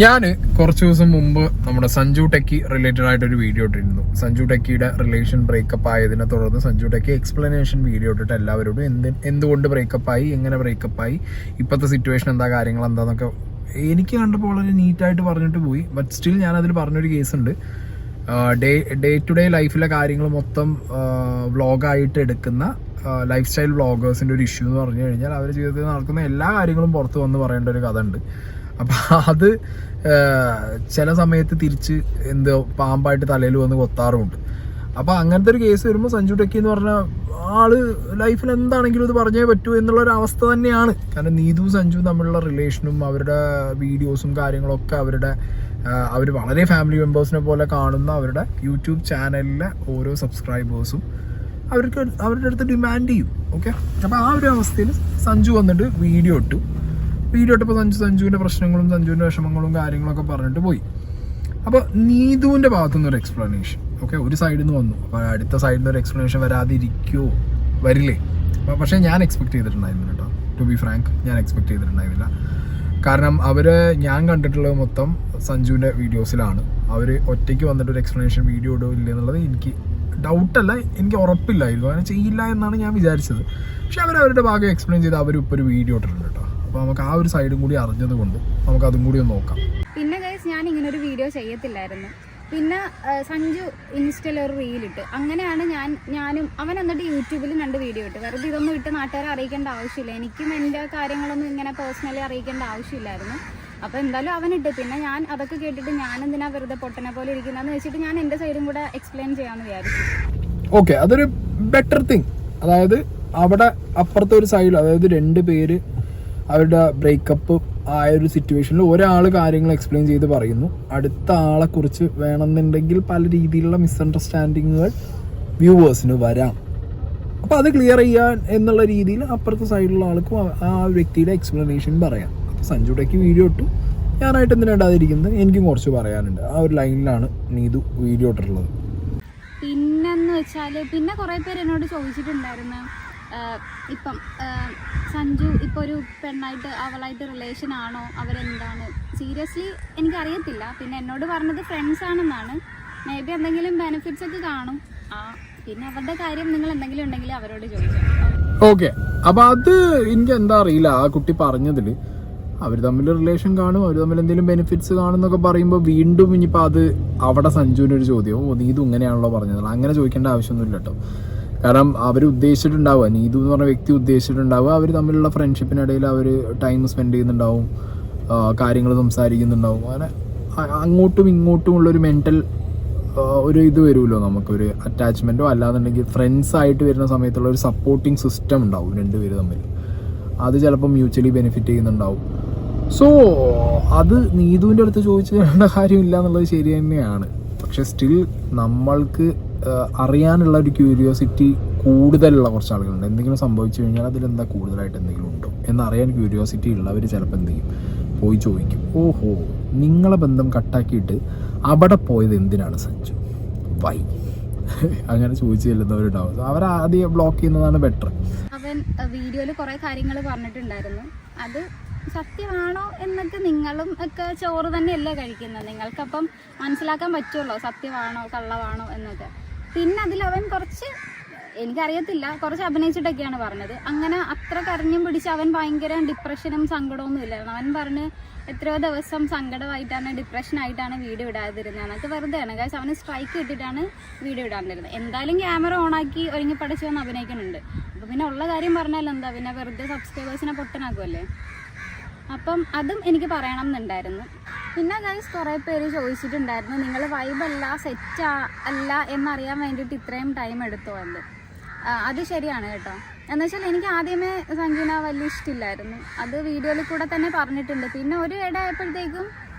ഞാൻ കുറച്ച് ദിവസം മുമ്പ് നമ്മുടെ സഞ്ജു ടെക്കി റിലേറ്റഡ് ആയിട്ടൊരു വീഡിയോ ഇട്ടിരുന്നു. സഞ്ജു ടെക്കിയുടെ റിലേഷൻ ബ്രേക്കപ്പ് ആയതിനെ തുടർന്ന് സഞ്ജു ടെക്കി എക്സ്പ്ലനേഷൻ വീഡിയോ ഇട്ടിട്ട് എല്ലാവരോടും എന്തുകൊണ്ട് ബ്രേക്കപ്പായി, എങ്ങനെ ബ്രേക്കപ്പായി, ഇപ്പോഴത്തെ സിറ്റുവേഷൻ എന്താ, കാര്യങ്ങൾ എന്താന്നൊക്കെ എനിക്ക് കണ്ടപ്പോൾ വളരെ നീറ്റായിട്ട് പറഞ്ഞിട്ട് പോയി. ബട്ട് സ്റ്റിൽ ഞാനതിൽ പറഞ്ഞൊരു കേസുണ്ട്. ഡേ ടു ഡേ ലൈഫിലെ കാര്യങ്ങൾ മൊത്തം വ്ളോഗായിട്ട് എടുക്കുന്ന ലൈഫ് സ്റ്റൈൽ വ്ളോഗേഴ്സിൻ്റെ ഒരു ഇഷ്യൂ എന്ന് പറഞ്ഞു കഴിഞ്ഞാൽ അവരുടെ ജീവിതത്തിൽ നടക്കുന്ന എല്ലാ കാര്യങ്ങളും പുറത്ത് വന്ന് പറയേണ്ട ഒരു കഥ ഉണ്ട്. അപ്പം അത് ചില സമയത്ത് തിരിച്ച് പാമ്പായിട്ട് തലയിൽ വന്ന് കൊത്താറുമുണ്ട്. അപ്പം അങ്ങനത്തെ ഒരു കേസ് വരുമ്പോൾ സഞ്ജു ടെക്കി എന്ന് പറഞ്ഞ ആള് ലൈഫിൽ എന്താണെങ്കിലും ഇത് പറഞ്ഞേ പറ്റൂ എന്നുള്ളൊരു അവസ്ഥ തന്നെയാണ്. കാരണം നീതു സഞ്ജു തമ്മിലുള്ള റിലേഷനും അവരുടെ വീഡിയോസും കാര്യങ്ങളൊക്കെ അവർ വളരെ ഫാമിലി മെമ്പേഴ്സിനെ പോലെ കാണുന്ന അവരുടെ യൂട്യൂബ് ചാനലിലെ ഓരോ സബ്സ്ക്രൈബേഴ്സും അവരുടെ അടുത്ത് ഡിമാൻഡ് ചെയ്യും. ഓക്കെ, അപ്പോൾ ആ ഒരു അവസ്ഥയിൽ സഞ്ജു വന്നിട്ട് വീഡിയോ ഇട്ടപ്പോൾ സഞ്ജുവിൻ്റെ പ്രശ്നങ്ങളും സഞ്ജുവിൻ്റെ വിഷമങ്ങളും കാര്യങ്ങളൊക്കെ പറഞ്ഞിട്ട് പോയി. അപ്പോൾ നീതുവിൻ്റെ ഭാഗത്തുനിന്ന് ഒരു എക്സ്പ്ലനേഷൻ, ഓക്കെ, ഒരു സൈഡിൽ നിന്ന് വന്നു. അപ്പോൾ അടുത്ത സൈഡിൽ നിന്ന് ഒരു എക്സ്പ്ലനേഷൻ വരില്ലേ? പക്ഷേ ഞാൻ എക്സ്പെക്ട് ചെയ്തിട്ടുണ്ടായിരുന്നില്ല കേട്ടോ. ടു ബി ഫ്രാങ്ക്, ഞാൻ എക്സ്പെക്ട് ചെയ്തിട്ടുണ്ടായിരുന്നില്ല. കാരണം ഞാൻ കണ്ടിട്ടുള്ളത് മൊത്തം സഞ്ജുവിൻ്റെ വീഡിയോസിലാണ്. അവർ ഒറ്റയ്ക്ക് വന്നിട്ട് ഒരു എക്സ്പ്ലനേഷൻ വീഡിയോ ഇല്ല എന്നുള്ളത് എനിക്ക് ഡൗട്ടല്ല, എനിക്ക് ഉറപ്പില്ലായിരുന്നു. അങ്ങനെ ചെയ്യില്ല എന്നാണ് ഞാൻ വിചാരിച്ചത്. പക്ഷെ അവരുടെ ഭാഗം എക്സ്പ്ലെയിൻ ചെയ്ത് അവരിപ്പോൾ ഒരു വീഡിയോ ഇട്ടിട്ടുണ്ട് കേട്ടോ. അപ്പോൾ നമുക്ക് ആ ഒരു സൈഡും കൂടി അറിഞ്ഞത് കൊണ്ട് നമുക്ക് അതും കൂടി ഒന്ന് നോക്കാം. പിന്നെ ഗൈസ്, ഞാൻ ഇങ്ങനെ ഒരു വീഡിയോ ചെയ്യത്തില്ലായിരുന്നു. പിന്നെ സഞ്ജു ഇൻസ്റ്റയിൽ ഒരു റീലിട്ട്, അങ്ങനെയാണ് ഞാനും അവൻ എന്നിട്ട് യൂട്യൂബിലും 2 വീഡിയോ ഇട്ട്. വെറുതെ ഇതൊന്നും ഇട്ട് നാട്ടുകാരെ അറിയിക്കേണ്ട ആവശ്യമില്ല. എനിക്കും എൻ്റെ കാര്യങ്ങളൊന്നും ഇങ്ങനെ പേഴ്സണലി അറിയിക്കേണ്ട ആവശ്യമില്ലായിരുന്നു. അപ്പോൾ എന്തായാലും അവനിട്ട്. പിന്നെ ഞാൻ അതൊക്കെ കേട്ടിട്ട് ഞാൻ എന്തിനാ വെറുതെ പൊട്ടനെ പോലെ ഇരിക്കുന്നതെന്ന് വെച്ചിട്ട് ഞാൻ എൻ്റെ സൈഡും കൂടെ എക്സ്പ്ലെയിൻ ചെയ്യാമെന്ന് വിചാരിച്ചു. ഓക്കെ, അതൊരു ബെറ്റർ തിങ്. അതായത് അവിടെ അപ്പുറത്തെ ഒരു സൈഡിൽ, അതായത് 2 പേര് അവരുടെ ബ്രേക്കപ്പ് ആയ ഒരു സിറ്റുവേഷനിൽ ഒരാൾ കാര്യങ്ങൾ എക്സ്പ്ലെയിൻ ചെയ്ത് പറയുന്നു. അടുത്ത ആളെ കുറിച്ച് വേണമെന്നുണ്ടെങ്കിൽ പല രീതിയിലുള്ള മിസ്അണ്ടർസ്റ്റാൻഡിങ്ങുകൾ വ്യൂവേഴ്സിന് വരാം. അപ്പോൾ അത് ക്ലിയർ ചെയ്യാൻ എന്നുള്ള രീതിയിൽ അപ്പുറത്തെ സൈഡിലുള്ള ആൾക്കും ആ വ്യക്തിയുടെ എക്സ്പ്ലനേഷൻ പറയാം. അപ്പോൾ സഞ്ജു ടെക്കി വീഡിയോ ഇട്ടു, ഞാനായിട്ട് എന്തിനാ ഇടാതിരിക്കുന്നത്, എനിക്കും കുറച്ച് പറയാനുണ്ട്. ആ ഒരു ലൈനിലാണ് നീതു വീഡിയോ ഇട്ടിട്ടുള്ളത്. പിന്നെന്ന് വെച്ചാൽ പിന്നെ കുറേ പേര് എന്നോട് ചോദിച്ചിട്ടുണ്ടായിരുന്നു, ഇപ്പം സഞ്ജു ഇപ്പോൾ ഒരു പെണ്ണായിട്ട് അവളായിട്ട് റിലേഷൻ ആണോ, അവരെന്താണ്? സീരിയസ്ലി എനിക്കറിയത്തില്ല. പിന്നെ എന്നോട് പറഞ്ഞത് ഫ്രണ്ട്സ് ആണെന്നാണ്. മേ ബി എന്തെങ്കിലും ബെനിഫിറ്റ്സ് ഒക്കെ കാണും. പിന്നെ അവരുടെ കാര്യം നിങ്ങൾ എന്തെങ്കിലും ഉണ്ടെങ്കിൽ അവരോട് ചോദിക്കാം. ഓക്കെ, അപ്പോൾ അത് എനിക്ക് എന്താ അറിയില്ല, ആ കുട്ടി പറഞ്ഞതിൽ അവർ തമ്മിൽ റിലേഷൻ കാണും, അവർ തമ്മിൽ എന്തെങ്കിലും ബെനിഫിറ്റ്സ് കാണും എന്നൊക്കെ പറയുമ്പോൾ വീണ്ടും ഇനിയിപ്പോൾ അത് അവിടെ സഞ്ജുവിനൊരു ചോദ്യം, നീ ഇത് ഇങ്ങനെയാണല്ലോ പറഞ്ഞത്. അങ്ങനെ ചോദിക്കേണ്ട ആവശ്യമൊന്നുമില്ല കേട്ടോ. കാരണം അവർ ഉദ്ദേശിച്ചിട്ടുണ്ടാവുക, നീതു എന്ന് പറഞ്ഞ വ്യക്തി ഉദ്ദേശിച്ചിട്ടുണ്ടാവുക, അവർ തമ്മിലുള്ള ഫ്രണ്ട്ഷിപ്പിനിടയിൽ അവർ ടൈം സ്പെൻഡ് ചെയ്യുന്നുണ്ടാവും, കാര്യങ്ങൾ സംസാരിക്കുന്നുണ്ടാവും. അങ്ങനെ അങ്ങോട്ടും ഇങ്ങോട്ടും ഉള്ളൊരു മെൻ്റൽ ഒരു ഇത് വരുമല്ലോ, നമുക്കൊരു അറ്റാച്ച്മെൻറ്റോ അല്ലാന്നുണ്ടെങ്കിൽ ഫ്രണ്ട്സ് ആയിട്ട് വരുന്ന സമയത്തുള്ള ഒരു സപ്പോർട്ടിങ് സിസ്റ്റം ഉണ്ടാവും 2 പേര് തമ്മിൽ. അത് ചിലപ്പോൾ മ്യൂച്വലി ബെനിഫിറ്റ് ചെയ്യുന്നുണ്ടാവും. സോ അത് നീതുവിൻ്റെ അടുത്ത് ചോദിച്ചു തരേണ്ട കാര്യമില്ല എന്നുള്ളത് ശരി തന്നെയാണ്. പക്ഷെ സ്റ്റിൽ നമ്മൾക്ക് അറിയാനുള്ള ഒരു ക്യൂരിയോസിറ്റി കൂടുതലുള്ള കുറച്ച് ആളുകളുണ്ട്. എന്തെങ്കിലും സംഭവിച്ചു കഴിഞ്ഞാൽ അതിലെന്താ കൂടുതലായിട്ട് എന്തെങ്കിലും ഉണ്ടോ എന്നറിയാൻ ക്യൂരിയോസിറ്റി ഉള്ളവർ ചിലപ്പോൾ എന്ത് ചെയ്യും, പോയി ചോദിക്കും. ഓഹോ, നിങ്ങളെ ബന്ധം കട്ടാക്കിയിട്ട് അവിടെ പോയത് എന്തിനാണ് സഞ്ജു, വൈ? അങ്ങനെ ചോദിച്ചു ചെല്ലുന്നവരുണ്ടാവും. അവരാദ്യം ബ്ലോക്ക് ചെയ്യുന്നതാണ് ബെറ്റർ. അവൻ വീഡിയോയിൽ കുറേ കാര്യങ്ങൾ പറഞ്ഞിട്ടുണ്ടായിരുന്നു. അത് സത്യമാണോ എന്നൊക്കെ നിങ്ങളും ഒക്കെ ചോറ് തന്നെയല്ലേ കഴിക്കുന്നത്, നിങ്ങൾക്കപ്പം മനസ്സിലാക്കാൻ പറ്റുമല്ലോ സത്യമാണോ കള്ളമാണോ എന്നൊക്കെ. പിന്നെ അതിലവൻ കുറച്ച്, എനിക്കറിയത്തില്ല, കുറച്ച് അഭിനയിച്ചിട്ടൊക്കെയാണ് പറഞ്ഞത്. അങ്ങനെ അത്ര കരഞ്ഞും പിടിച്ച് അവൻ ഭയങ്കര ഡിപ്രഷനും സങ്കടമൊന്നും ഇല്ലായിരുന്നു. അവൻ പറഞ്ഞ് എത്രയോ ദിവസം സങ്കടമായിട്ടാണ്, ഡിപ്രഷനായിട്ടാണ് വീഡിയോ ഇടാതിരുന്നത് എന്നൊക്കെ. വെറുതെയാണ് ഗൈസ്, അവന് സ്ട്രൈക്ക് കിട്ടിയിട്ടാണ് വീഡിയോ ഇടാതിരുന്നത്. എന്തായാലും ക്യാമറ ഓണാക്കി ഒരുങ്ങി പഠിച്ചു വന്ന് അഭിനയിക്കുന്നുണ്ട്. അപ്പോൾ പിന്നെ ഉള്ള കാര്യം പറഞ്ഞാൽ എന്താ, പിന്നെ വെറുതെ സബ്സ്ക്രൈബേഴ്സിനെ പൊട്ടനാക്കുമല്ലേ. അപ്പം അതും എനിക്ക് പറയണം എന്നുണ്ടായിരുന്നു. പിന്നെ ഗൈസ് കുറേ പേര് ചോദിച്ചിട്ടുണ്ടായിരുന്നു, നിങ്ങൾ വൈബല്ല, സെറ്റ് അല്ല എന്നറിയാൻ വേണ്ടിയിട്ട് ഇത്രയും ടൈം എടുത്തോ എന്ന്. അത് ശരിയാണ് കേട്ടോ. എന്നുവെച്ചാൽ എനിക്ക് ആദ്യമേ സഞ്ജുവിനെ വലിയ ഇഷ്ടമില്ലായിരുന്നു. അത് വീഡിയോയിൽ കൂടെ തന്നെ പറഞ്ഞിട്ടുണ്ട്. പിന്നെ ഒരു ഇടയായപ്പോഴത്തേക്കും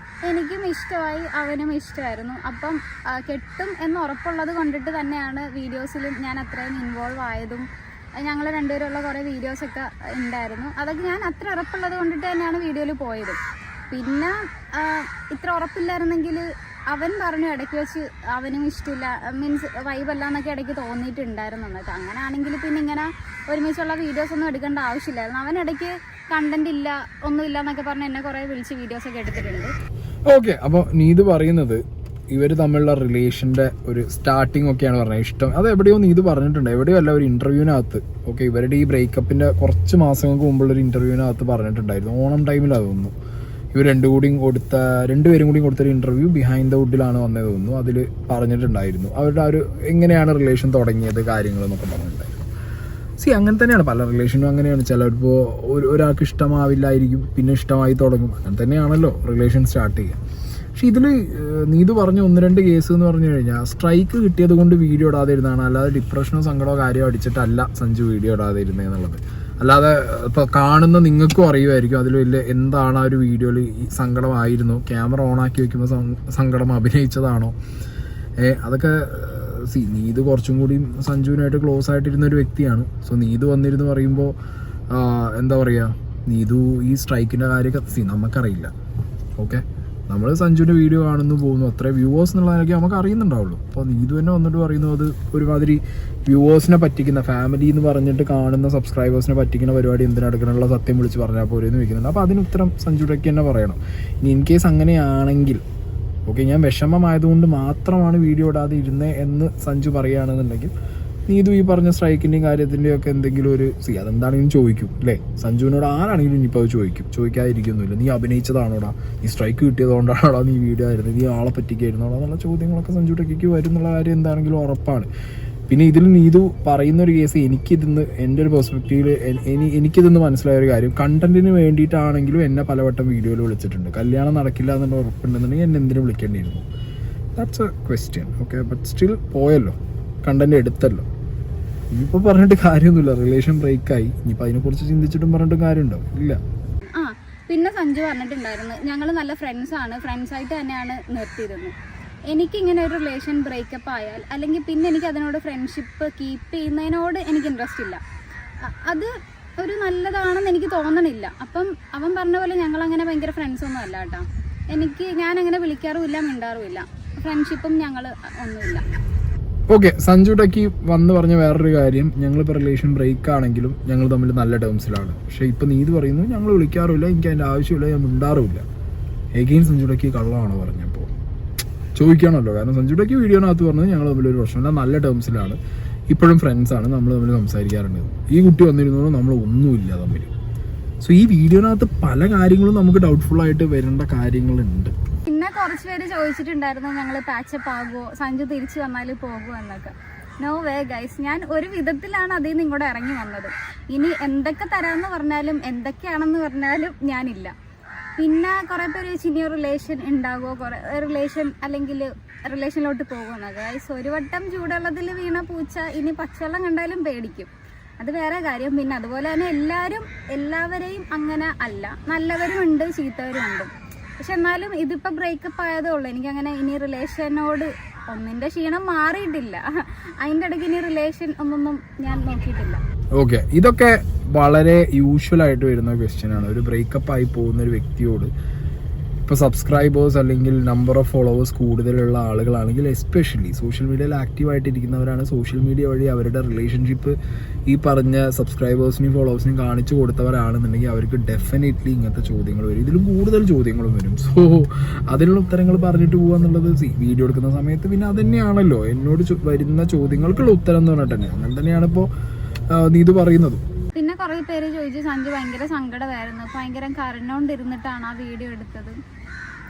എനിക്കും ഇഷ്ടമായി, അവനും ഇഷ്ടമായിരുന്നു. അപ്പം കെട്ടും എന്ന് ഉറപ്പുള്ളത് കൊണ്ടിട്ട് തന്നെയാണ് വീഡിയോസിലും ഞാൻ അത്രയും ഇൻവോൾവ് ആയതും. ഞങ്ങൾ 2 പേരുള്ള കുറേ വീഡിയോസൊക്കെ ഉണ്ടായിരുന്നു. അതൊക്കെ ഞാൻ അത്ര ഉറപ്പുള്ളത് കൊണ്ടിട്ട് തന്നെയാണ് വീഡിയോയിൽ പോയത്. പിന്നെ ഇത്ര ഉറപ്പില്ലായിരുന്നെങ്കിൽ അവൻ പറഞ്ഞു ഇടയ്ക്ക് വെച്ച് അവനും ഇഷ്ടമില്ല, മീൻസ് വൈബല്ല എന്നൊക്കെ ഇടയ്ക്ക് തോന്നിയിട്ടുണ്ടായിരുന്നു എന്നൊക്കെ. അങ്ങനെയാണെങ്കിൽ പിന്നെ ഇങ്ങനെ ഒരുമിച്ചുള്ള വീഡിയോസ് ഒന്നും എടുക്കേണ്ട ആവശ്യമില്ലായിരുന്നു. അവൻ ഇടയ്ക്ക് കണ്ടന്റ് ഇല്ല, ഒന്നുമില്ല എന്നൊക്കെ പറഞ്ഞ് എന്നെ കുറേ വിളിച്ച് വീഡിയോസൊക്കെ എടുത്തിട്ടുണ്ട്. ഓക്കെ, അപ്പോൾ നീത് പറയുന്നത് ഇവർ തമ്മിലുള്ള റിലേഷൻ്റെ ഒരു സ്റ്റാർട്ടിങ് ഒക്കെയാണ് പറഞ്ഞത്. ഇഷ്ടം അത് എവിടെയോ നീത് പറഞ്ഞിട്ടുണ്ട്, എവിടെയോ അല്ല ഒരു ഇൻ്റർവ്യൂവിനകത്ത്. ഓക്കെ, ഇവരുടെ ഈ ബ്രേക്കപ്പിൻ്റെ കുറച്ച് മാസങ്ങൾക്ക് മുമ്പുള്ളൊരു ഇൻ്റർവ്യൂവിനകത്ത് പറഞ്ഞിട്ടുണ്ടായിരുന്നു. ഓണം ടൈമിലാണ് തോന്നുന്നു ഇവർ രണ്ടുപേരും കൂടി കൊടുത്തൊരു ഇൻ്റർവ്യൂ ബിഹൈൻഡ് ദ വുഡിലാണ് വന്നത് തോന്നുന്നു. അതിൽ പറഞ്ഞിട്ടുണ്ടായിരുന്നു അവരുടെ ആ ഒരു എങ്ങനെയാണ് റിലേഷൻ തുടങ്ങിയത് കാര്യങ്ങളെന്നൊക്കെ പറഞ്ഞിട്ടുണ്ടായിരുന്നു. അങ്ങനെ തന്നെയാണ് പല റിലേഷനും അങ്ങനെയാണ്. ചിലപ്പോൾ ഒരാൾക്ക് ഇഷ്ടമാവില്ലായിരിക്കും, പിന്നെ ഇഷ്ടമായി തുടങ്ങും. അങ്ങനെ തന്നെയാണല്ലോ റിലേഷൻ സ്റ്റാർട്ട് ചെയ്യുക. പക്ഷെ ഇതിൽ നീത് പറഞ്ഞ 1-2 കേസ് എന്ന് പറഞ്ഞു കഴിഞ്ഞാൽ സ്ട്രൈക്ക് കിട്ടിയത് കൊണ്ട് വീഡിയോ ഇടാതെ ഇരുന്നതാണ്, അല്ലാതെ ഡിപ്രഷനോ സങ്കടമോ കാര്യമോ അടിച്ചിട്ടല്ല സഞ്ജു വീഡിയോ ഇടാതെ ഇരുന്നതെന്നുള്ളത്. അല്ലാതെ ഇപ്പോൾ കാണുന്ന നിങ്ങൾക്കും അറിയുമായിരിക്കും അതിൽ വലിയ എന്താണ് ആ ഒരു വീഡിയോയിൽ ഈ സങ്കടമായിരുന്നു, ക്യാമറ ഓണാക്കി വെക്കുമ്പോൾ സങ്കടം അഭിനയിച്ചതാണോ, അതൊക്കെ നീത് കുറച്ചും കൂടി സഞ്ജുവിനായിട്ട് ക്ലോസ് ആയിട്ടിരുന്ന ഒരു വ്യക്തിയാണ്. സോ നീത് വന്നിരുന്ന് പറയുമ്പോൾ എന്താ പറയുക, നീതു ഈ സ്ട്രൈക്കിൻ്റെ കാര്യമൊക്കെ നമുക്കറിയില്ല. ഓക്കെ, നമ്മൾ സഞ്ജുവിൻ്റെ വീഡിയോ കാണുന്നു പോകുന്നു, അത്ര വ്യൂവേഴ്സ് എന്നുള്ളതൊക്കെ നമുക്ക് അറിയുന്നുണ്ടാവുള്ളൂ. അപ്പോൾ നീതു തന്നെ വന്നിട്ട് പറയുന്നു അത് ഒരുമാതിരി വ്യൂവേഴ്സിനെ പറ്റിക്കുന്ന, ഫാമിലി എന്ന് പറഞ്ഞിട്ട് കാണുന്ന സബ്സ്ക്രൈബേഴ്സിനെ പറ്റിക്കുന്ന പരിപാടി എന്തിനെടുക്കണമെന്നുള്ള സത്യം വിളിച്ച് പറഞ്ഞാൽ പോലെ എന്ന് വയ്ക്കുന്നുണ്ട്. അപ്പോൾ അതിന് ഉത്തരം സഞ്ജുടേക്ക് തന്നെ പറയണം. ഇനി ഇൻ കേസ് അങ്ങനെയാണെങ്കിൽ ഓക്കെ, ഞാൻ വിഷമമായതുകൊണ്ട് മാത്രമാണ് വീഡിയോ ഇടാതെ ഇരുന്നത് എന്ന് സഞ്ജു പറയുകയാണെന്നുണ്ടെങ്കിൽ നീതു ഈ പറഞ്ഞ സ്ട്രൈക്കിൻ്റെയും കാര്യത്തിൻ്റെയും ഒക്കെ എന്തെങ്കിലും ഒരു അതെന്താണെങ്കിലും ചോദിക്കും അല്ലേ. സഞ്ജുവിനോട് ആരാണെങ്കിലും ഇനിയിപ്പോൾ അത് ചോദിക്കാതിരിക്കുന്നില്ല. നീ അഭിനയിച്ചതാണോടാ, നീ സ്ട്രൈക്ക് കിട്ടിയതുകൊണ്ടാണോടാ നീ വീഡിയോ ആയിരുന്നത്, നീ ആളെ പറ്റിക്കായിരുന്നോടാ എന്നുള്ള ചോദ്യങ്ങളൊക്കെ സഞ്ജു ടെക്കിക്ക് വരും എന്നുള്ള കാര്യം എന്താണെങ്കിലും ഉറപ്പാണ്. പിന്നെ ഇതിൽ നീതു പറയുന്ന ഒരു കേസ് എനിക്കിതിന്ന് എൻ്റെ ഒരു പെർസ്പെക്റ്റീവിൽ എനിക്കിതിന്ന് മനസ്സിലായ ഒരു കാര്യം, കണ്ടന്റിന് വേണ്ടിയിട്ടാണെങ്കിലും എന്നെ പലവട്ടം വീഡിയോയിൽ വിളിച്ചിട്ടുണ്ട്. കല്യാണം നടക്കില്ല എന്നുള്ള ഉറപ്പുണ്ടെന്നുണ്ടെങ്കിൽ എന്നെ എന്തിനു വിളിക്കേണ്ടിയിരുന്നു, that's a question. Okay, but still പോയല്ലോ, കണ്ടന്റ് എടുത്തല്ലോ. ഇനിയിപ്പോൾ പറഞ്ഞിട്ട് കാര്യമൊന്നുമില്ല, റിലേഷൻ ബ്രേക്കായി. ഇനിയിപ്പോൾ അതിനെക്കുറിച്ച് ചിന്തിച്ചിട്ടും പറഞ്ഞിട്ടും കാര്യമുണ്ടോ, ഇല്ല. പിന്നെ സഞ്ജു പറഞ്ഞിട്ടുണ്ടായിരുന്നു ഞങ്ങൾ നല്ല ഫ്രണ്ട്സാണ്, ഫ്രണ്ട്സായിട്ട് തന്നെയാണ് നിർത്തിയിരുന്നത്. എനിക്കിങ്ങനെ ഒരു റിലേഷൻ ബ്രേക്കപ്പ് ആയാൽ അല്ലെങ്കിൽ പിന്നെ എനിക്ക് അതിനോട് ഫ്രണ്ട്ഷിപ്പ് കീപ്പ് ചെയ്യുന്നതിനോട് എനിക്ക് ഇൻട്രസ്റ്റ് ഇല്ല, അത് ഒരു നല്ലതാണെന്ന് എനിക്ക് തോന്നണില്ല. അപ്പം അവൻ പറഞ്ഞ പോലെ ഞങ്ങളങ്ങനെ ഭയങ്കര ഫ്രണ്ട്സൊന്നും അല്ല കേട്ടോ. ഞാനങ്ങനെ വിളിക്കാറുമില്ല, മിണ്ടാറുമില്ല, ഫ്രണ്ട്ഷിപ്പും ഞങ്ങൾ ഒന്നുമില്ല. ഓക്കെ, സഞ്ജു ടെക്കി വന്ന് പറഞ്ഞ വേറൊരു കാര്യം, ഞങ്ങളിപ്പോൾ റിലേഷൻ ബ്രേക്ക് ആണെങ്കിലും ഞങ്ങൾ തമ്മിൽ നല്ല ടേംസിലാണ്. പക്ഷേ ഇപ്പോൾ നീത് പറയുന്നു ഞങ്ങൾ വിളിക്കാറുമില്ല, എനിക്ക് അതിൻ്റെ ആവശ്യമില്ല, ഞാൻ മിണ്ടാറുമില്ല. എഗെയിൻ സഞ്ജു ടെക്കി കള്ളമാണോ പറഞ്ഞപ്പോൾ ചോദിക്കണമല്ലോ. കാരണം സഞ്ജു ടെക്കി വീഡിയോനകത്ത് പറഞ്ഞത് ഞങ്ങൾ തമ്മിലൊരു പ്രശ്നമില്ല, നല്ല ടേംസിലാണ്, ഇപ്പോഴും ഫ്രണ്ട്സാണ്, നമ്മൾ തമ്മിൽ സംസാരിക്കാറുണ്ട്. ഈ കുട്ടി വന്നിരുന്നോളൂ നമ്മൾ ഒന്നുമില്ല തമ്മിൽ. സോ ഈ വീഡിയോനകത്ത് പല കാര്യങ്ങളും നമുക്ക് ഡൗട്ട്ഫുൾ ആയിട്ട് വരേണ്ട കാര്യങ്ങളുണ്ട്. പിന്നെ കുറച്ച് പേര് ചോദിച്ചിട്ടുണ്ടായിരുന്നു ഞങ്ങൾ പാച്ചപ്പ് ആകുമോ, സഞ്ജു തിരിച്ചു വന്നാൽ പോകുമോ എന്നൊക്കെ. നോ വേ ഗൈസ്, ഞാൻ ഒരു വിധത്തിലാണ് അതിൽ നിന്ന് ഇങ്ങോട്ട് ഇറങ്ങി വന്നത്. ഇനി എന്തൊക്കെ തരാമെന്ന് പറഞ്ഞാലും എന്തൊക്കെയാണെന്ന് പറഞ്ഞാലും ഞാനില്ല. പിന്നെ കുറേ പേര് ഇനി റിലേഷൻ ഉണ്ടാകുമോ, കുറേ റിലേഷൻ അല്ലെങ്കിൽ റിലേഷനിലോട്ട് പോകുമെന്ന്. ഗൈസ്, ഒരു വട്ടം ചൂടുവെള്ളത്തിൽ വീണ പൂച്ച ഇനി പച്ചവെള്ളം കണ്ടാലും പേടിക്കും, അത് വേറെ കാര്യം. പിന്നെ അതുപോലെ തന്നെ എല്ലാവരെയും അങ്ങനെ അല്ല, നല്ലവരും ഉണ്ട്, ചീത്തവരും ഉണ്ട്. പക്ഷെ എന്നാലും ഇതിപ്പോൾ ബ്രേക്കപ്പ് ആയതേ ഉള്ളൂ. എനിക്കങ്ങനെ ഇനി റിലേഷനോട് ഒന്നിൻ്റെ ക്ഷീണം മാറിയിട്ടില്ല. അതിൻ്റെ ഇടയ്ക്ക് ഇനി റിലേഷൻ ഒന്നൊന്നും ഞാൻ നോക്കിയിട്ടില്ല. ഓക്കെ, ഇതൊക്കെ വളരെ യൂഷ്വൽ ആയിട്ട് വരുന്ന ക്വസ്റ്റ്യൻ ആണ്. ഒരു ബ്രേക്കപ്പ് ആയി പോകുന്ന ഒരു വ്യക്തിയോട് ഇപ്പോൾ സബ്സ്ക്രൈബേഴ്സ് അല്ലെങ്കിൽ നമ്പർ ഓഫ് ഫോളോവേഴ്സ് കൂടുതലുള്ള ആളുകളാണെങ്കിൽ, എസ്പെഷ്യലി സോഷ്യൽ മീഡിയയിൽ ആക്റ്റീവായിട്ടിരിക്കുന്നവരാണ്, സോഷ്യൽ മീഡിയ വഴി അവരുടെ റിലേഷൻഷിപ്പ് ഈ പറഞ്ഞ സബ്സ്ക്രൈബേഴ്സിനെയും ഫോളോവേഴ്സിനെയും കാണിച്ചു കൊടുത്തവരാണെന്നുണ്ടെങ്കിൽ അവർക്ക് ഡെഫിനറ്റ്ലി ഇങ്ങനത്തെ ചോദ്യങ്ങൾ വരും, ഇതിലും കൂടുതൽ ചോദ്യങ്ങളും വരും. സോ അതിനുള്ള ഉത്തരങ്ങൾ പറഞ്ഞിട്ട് പോകുക എന്നുള്ളത് വീഡിയോ എടുക്കുന്ന സമയത്ത് പിന്നെ അത് തന്നെയാണല്ലോ എന്നോട് വരുന്ന ചോദ്യങ്ങൾക്കുള്ള ഉത്തരം എന്ന് പറഞ്ഞിട്ട് തന്നെ. അങ്ങനെ തന്നെയാണ് ഇപ്പോൾ നീതു പറയുന്നത്. പിന്നെ കുറേ പേര് ചോദിച്ചു സഞ്ജു ഭയങ്കര സങ്കടമായിരുന്നു, ഭയങ്കര കരഞ്ഞോണ്ടിരുന്നിട്ടാണ് ആ വീഡിയോ എടുത്തത്.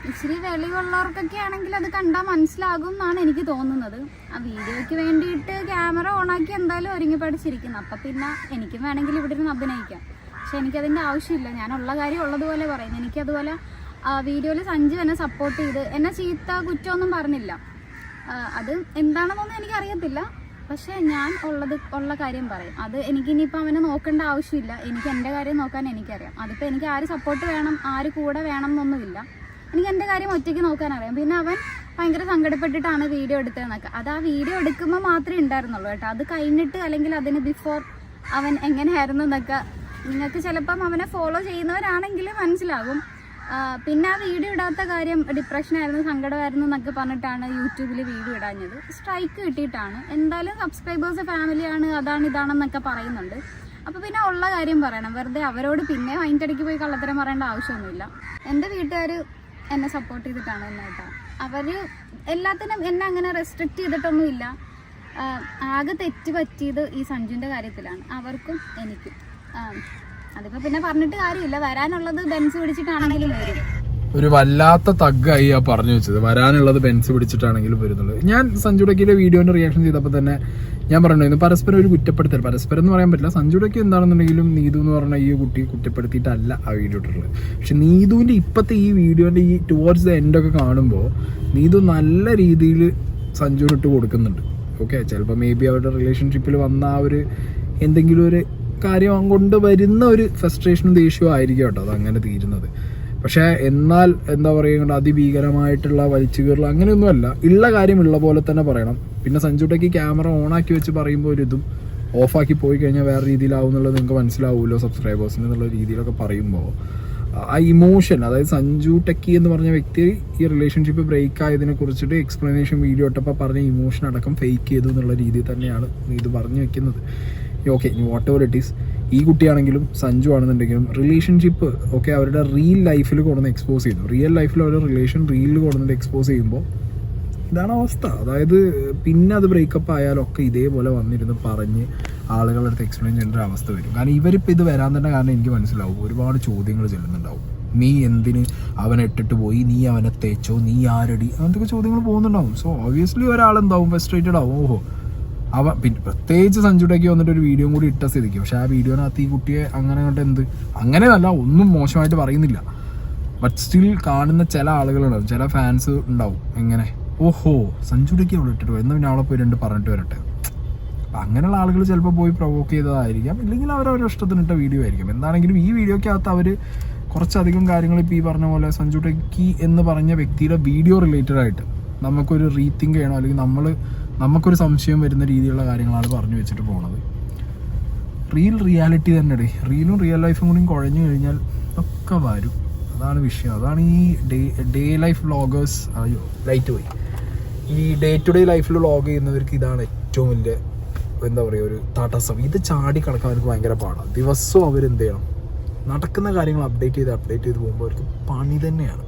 ഇച്ചിരി വെളിവുള്ളവർക്കൊക്കെ ആണെങ്കിൽ അത് കണ്ടാൽ മനസ്സിലാകും എന്നാണ് എനിക്ക് തോന്നുന്നത്. ആ വീഡിയോയ്ക്ക് വേണ്ടിയിട്ട് ക്യാമറ ഓണാക്കി എന്തായാലും ഒരുങ്ങി പഠിച്ചിരിക്കുന്നു, അപ്പം പിന്നെ എനിക്കും വേണമെങ്കിൽ ഇവിടെ ഇരുന്ന് അഭിനയിക്കാം. പക്ഷെ എനിക്കതിൻ്റെ ആവശ്യമില്ല, ഞാനുള്ള കാര്യം ഉള്ളതുപോലെ പറയുന്നു. എനിക്കതുപോലെ വീഡിയോയിൽ സഞ്ജു എന്നെ സപ്പോർട്ട് ചെയ്ത് എന്നെ ചീത്ത കുറ്റമൊന്നും പറഞ്ഞില്ല. അത് എന്താണെന്നൊന്നും എനിക്കറിയത്തില്ല, പക്ഷേ ഞാൻ ഉള്ള കാര്യം പറയും. അത് എനിക്കിനിയിപ്പോൾ അവനെ നോക്കേണ്ട ആവശ്യമില്ല, എനിക്ക് എൻ്റെ കാര്യം നോക്കാൻ എനിക്കറിയാം. അതിപ്പോൾ എനിക്ക് ആര് സപ്പോർട്ട് വേണം, ആര് കൂടെ വേണം എന്നൊന്നുമില്ല, എനിക്ക് എൻ്റെ കാര്യം ഒറ്റയ്ക്ക് നോക്കാൻ അറിയാം. പിന്നെ അവൻ ഭയങ്കര സങ്കടപ്പെട്ടിട്ടാണ് വീഡിയോ എടുത്തതെന്നൊക്കെ, അത് ആ വീഡിയോ എടുക്കുമ്പോൾ മാത്രമേ ഉണ്ടായിരുന്നുള്ളൂ കേട്ടോ. അത് കഴിഞ്ഞിട്ട് അല്ലെങ്കിൽ അതിന് ബിഫോർ അവൻ എങ്ങനെയായിരുന്നു എന്നൊക്കെ നിങ്ങൾക്ക് ചിലപ്പം അവനെ ഫോളോ ചെയ്യുന്നവരാണെങ്കിൽ മനസ്സിലാകും. പിന്നെ ആ വീഡിയോ ഇടാത്ത കാര്യം ഡിപ്രഷനായിരുന്നു, സങ്കടമായിരുന്നു എന്നൊക്കെ പറഞ്ഞിട്ടാണ് യൂട്യൂബിൽ വീഡിയോ ഇടാഞ്ഞത്. സ്ട്രൈക്ക് കിട്ടിയിട്ടാണ്. എന്തായാലും സബ്സ്ക്രൈബേഴ്സ് ഫാമിലിയാണ്, അതാണ് ഇതാണെന്നൊക്കെ പറയുന്നുണ്ട്. അപ്പോൾ പിന്നെ ഉള്ള കാര്യം പറയണം, വെറുതെ അവരോട് പിന്നെ അതിൻ്റെ ഇടയ്ക്ക് പോയി കള്ളത്തരം പറയേണ്ട ആവശ്യമൊന്നുമില്ല. എൻ്റെ വീട്ടുകാർ എന്നെ സപ്പോർട്ട് ചെയ്തിട്ടാണ് എന്നേട്ടാ. അവർ എല്ലാത്തിനും എന്നെ അങ്ങനെ റെസ്ട്രിക്റ്റ് ചെയ്തിട്ടൊന്നുമില്ല. ആകെ തെറ്റ് പറ്റിയത് ഈ സഞ്ജുവിൻ്റെ കാര്യത്തിലാണ്, അവർക്കും എനിക്കും. അതിപ്പോൾ പിന്നെ പറഞ്ഞിട്ട് കാര്യമില്ല, വരാനുള്ളത് ബെൻസ് പിടിച്ചിട്ടാണെങ്കിലും വരും. ഒരു വല്ലാത്ത തഗ്ഗായി ആ പറഞ്ഞു വെച്ചത്, വരാനുള്ളത് ബെൻസ് പിടിച്ചിട്ടാണെങ്കിലും വരുന്നുള്ളത്. ഞാൻ സഞ്ജു ടെക്കിയുടെ വീഡിയോന്റെ റിയാക്ഷൻ ചെയ്തപ്പോൾ തന്നെ ഞാൻ പറഞ്ഞിരുന്നു പരസ്പരം ഒരു കുറ്റപ്പെടുത്തൽ, പരസ്പരം എന്ന് പറയാൻ പറ്റില്ല. സഞ്ജു ടെക്കി എന്താണെന്നുണ്ടെങ്കിലും നീതു എന്ന് പറഞ്ഞ ഈ കുട്ടി കുറ്റപ്പെടുത്തിയിട്ടല്ല ആ വീഡിയോ ഇട്ടിട്ടുള്ളത്. പക്ഷെ നീതുവിൻ്റെ ഇപ്പോഴത്തെ ഈ വീഡിയോൻ്റെ ഈ ടുവേർഡ്സ് ദ എൻഡൊക്കെ കാണുമ്പോൾ നീതു നല്ല രീതിയിൽ സഞ്ജുവിന് ഇട്ട് കൊടുക്കുന്നുണ്ട്. ഓക്കെ, ചിലപ്പോൾ മേ ബി അവരുടെ റിലേഷൻഷിപ്പിൽ വന്ന ആ ഒരു എന്തെങ്കിലും ഒരു കാര്യം കൊണ്ട് വരുന്ന ഒരു ഫ്രസ്ട്രേഷനും ദേഷ്യവും ആയിരിക്കും കേട്ടോ അതങ്ങനെ തീരുന്നത്. പക്ഷേ എന്നാൽ എന്താ പറയുക, അതിഭീകരമായിട്ടുള്ള വലിച്ചു കയറൽ അങ്ങനെയൊന്നുമല്ല, ഉള്ള കാര്യം ഉള്ള പോലെ തന്നെ പറയണം. പിന്നെ സഞ്ജു ടെക്കി ക്യാമറ ഓണാക്കി വെച്ച് പറയുമ്പോൾ ഒരു ഇതും ഓഫാക്കി പോയി കഴിഞ്ഞാൽ വേറെ രീതിയിലാവും എന്നുള്ളത് നിങ്ങൾക്ക് മനസ്സിലാവുമല്ലോ സബ്സ്ക്രൈബേഴ്സിന് എന്നുള്ള രീതിയിലൊക്കെ പറയുമ്പോൾ ആ ഇമോഷൻ, അതായത് സഞ്ജു ടെക്കി എന്ന് പറഞ്ഞ വ്യക്തി ഈ റിലേഷൻഷിപ്പ് ബ്രേക്ക് ആയതിനെ കുറിച്ചിട്ട് എക്സ്പ്ലനേഷൻ വീഡിയോ ഇട്ടപ്പോൾ പറഞ്ഞ ഇമോഷൻ അടക്കം ഫേക്ക് ചെയ്തു എന്നുള്ള രീതിയിൽ തന്നെയാണ് ഇത് പറഞ്ഞു വെക്കുന്നത്. Okay, what ever it is, ഈ കുട്ടിയാണെങ്കിലും സഞ്ജു ആണെന്നുണ്ടെങ്കിലും റിലേഷൻഷിപ്പ് ഓക്കെ അവരുടെ റിയൽ ലൈഫിൽ കൊണ്ടുവന്ന് എക്സ്പോസ് ചെയ്തു. റിയൽ ലൈഫിൽ അവരുടെ റിലേഷൻ റീലിൽ കൊണ്ടുവന്നിട്ട് എക്സ്പോസ് ചെയ്യുമ്പോൾ ഇതാണ് അവസ്ഥ. അതായത് പിന്നെ അത് ബ്രേക്കപ്പ് ആയാലൊക്കെ ഇതേപോലെ വന്നിരുന്ന് പറഞ്ഞ് ആളുകളുടെ അടുത്ത് എക്സ്പ്ലെയിൻ ചെയ്യേണ്ട ഒരു അവസ്ഥ വരും. കാരണം ഇവരിപ്പോൾ ഇത് വരാൻ തന്നെ കാരണം എനിക്ക് മനസ്സിലാവും, ഒരുപാട് ചോദ്യങ്ങൾ ചെല്ലുന്നുണ്ടാവും. നീ എന്തിന് അവനെ ഇട്ടിട്ട് പോയി, നീ അവനെ തേച്ചോ, നീ ആരടി, അങ്ങനത്തെ ചോദ്യങ്ങൾ പോകുന്നുണ്ടാവും. സോ ഒബ്വിയസ്ലി ഒരാളെന്താവും ഫ്രസ്ട്രേറ്റഡ് ആവും. ഓഹോ പിന്നെ പ്രത്യേകിച്ച് സഞ്ജു ടെക്കി വന്നിട്ട് ഒരു വീഡിയോ കൂടി ഇട്ട സ്ഥിതിക്ക്. പക്ഷെ ആ വീഡിയോനകത്ത് ഈ കുട്ടിയെ അങ്ങനെ കണ്ട് അങ്ങനെയല്ല, ഒന്നും മോശമായിട്ട് പറയുന്നില്ല. ബട്ട് സ്റ്റിൽ കാണുന്ന ചില ആളുകളുണ്ടാവും, ചില ഫാൻസ് ഉണ്ടാവും എങ്ങനെ ഓഹോ സഞ്ജു ടെക്കി അവിടെ ഇട്ടിട്ട് എന്നാൽ പിന്നെ അവളെ പോയി രണ്ട് പറഞ്ഞിട്ട് വരട്ടെ. അപ്പം അങ്ങനെയുള്ള ആളുകൾ ചിലപ്പോൾ പോയി പ്രൊവോക്ക് ചെയ്തതായിരിക്കാം, ഇല്ലെങ്കിൽ അവരവരുടെ ഇഷ്ടത്തിനിട്ട വീഡിയോ ആയിരിക്കും. എന്താണെങ്കിലും ഈ വീഡിയോക്കകത്ത് അവർ കുറച്ചധികം കാര്യങ്ങൾ ഇപ്പോൾ ഈ പറഞ്ഞ പോലെ സഞ്ജു ടെക്കി എന്ന് പറഞ്ഞ വ്യക്തിയുടെ വീഡിയോ റിലേറ്റഡ് ആയിട്ട് നമുക്കൊരു റീതിങ്ക് ചെയ്യണോ, അല്ലെങ്കിൽ നമുക്കൊരു സംശയം വരുന്ന രീതിയിലുള്ള കാര്യങ്ങളാണ് പറഞ്ഞു വെച്ചിട്ട് പോകുന്നത്. റിയാലിറ്റി തന്നെ റീലും റിയൽ ലൈഫും കൂടി കുഴഞ്ഞു കഴിഞ്ഞാൽ ഒക്കെ വരും. അതാണ് വിഷയം. അതാണ് ഈ ഡേ ലൈഫ് വ്ളോഗേഴ്സ്. അയ്യോ ലൈറ്റ് പോയി. ഈ ഡേ ടു ഡേ ലൈഫിൽ വ്ളോഗ് ചെയ്യുന്നവർക്ക് ഇതാണ് ഏറ്റവും വലിയ എന്താ പറയുക ഒരു തടസ്സം. ഇത് ചാടി കണക്കാൻ അവർക്ക് ഭയങ്കര പാടാണ്. ദിവസവും അവരെന്ത് ചെയ്യണം, നടക്കുന്ന കാര്യങ്ങൾ അപ്ഡേറ്റ് ചെയ്ത് പോകുമ്പോൾ അവർക്ക് പണി തന്നെയാണ്.